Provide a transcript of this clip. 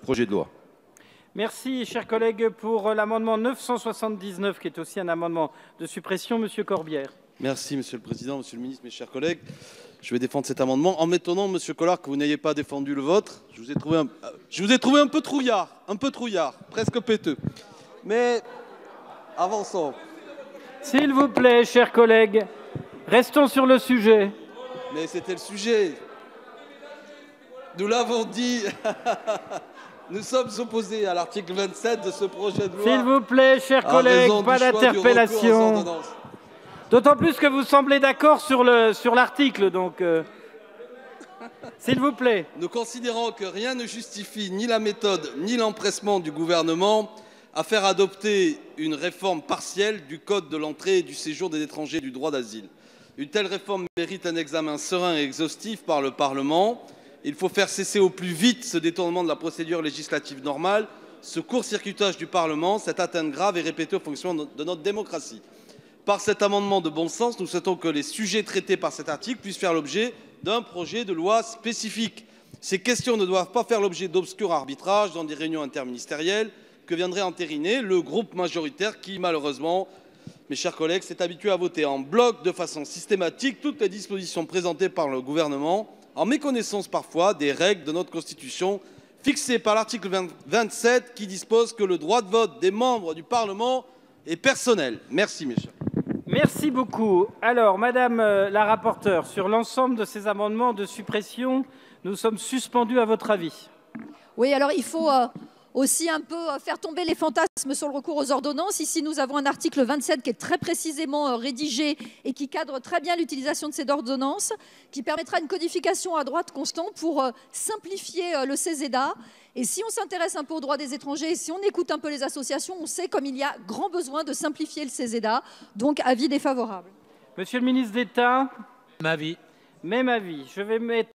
projet de loi. Merci, chers collègues, pour l'amendement 979, qui est aussi un amendement de suppression. Monsieur Corbière. Merci, Monsieur le Président, Monsieur le Ministre, mes chers collègues. Je vais défendre cet amendement en m'étonnant, Monsieur Collard, que vous n'ayez pas défendu le vôtre. Je vous ai trouvé un peu trouillard, presque péteux. Mais avançons. S'il vous plaît, chers collègues, restons sur le sujet. Mais c'était le sujet. Nous l'avons dit. Nous sommes opposés à l'article 27 de ce projet de loi. S'il vous plaît, chers collègues, pas d'interpellation. D'autant plus que vous semblez d'accord sur l'article, donc... S'il vous plaît. Nous considérons que rien ne justifie ni la méthode ni l'empressement du gouvernement à faire adopter une réforme partielle du Code de l'entrée et du séjour des étrangers du droit d'asile. Une telle réforme mérite un examen serein et exhaustif par le Parlement. Il faut faire cesser au plus vite ce détournement de la procédure législative normale, ce court-circuitage du Parlement, cette atteinte grave et répétée aux fonctions de notre démocratie. Par cet amendement de bon sens, nous souhaitons que les sujets traités par cet article puissent faire l'objet d'un projet de loi spécifique. Ces questions ne doivent pas faire l'objet d'obscurs arbitrages dans des réunions interministérielles que viendrait entériner le groupe majoritaire qui, malheureusement, mes chers collègues, s'est habitué à voter en bloc de façon systématique toutes les dispositions présentées par le gouvernement, en méconnaissance parfois des règles de notre Constitution fixées par l'article 27 qui dispose que le droit de vote des membres du Parlement est personnel. Merci, mes chers. Merci beaucoup. Alors, Madame la rapporteure, sur l'ensemble de ces amendements de suppression, nous sommes suspendus à votre avis. Oui, alors il faut aussi un peu faire tomber les fantasmes sur le recours aux ordonnances. Ici, nous avons un article 27 qui est très précisément rédigé et qui cadre très bien l'utilisation de ces ordonnances, qui permettra une codification à droite constant pour simplifier le CESEDA. Et si on s'intéresse un peu aux droits des étrangers, si on écoute un peu les associations, on sait comme il y a grand besoin de simplifier le CESEDA. Donc, avis défavorable. Monsieur le ministre d'État. Même avis. Même avis. Je vais mettre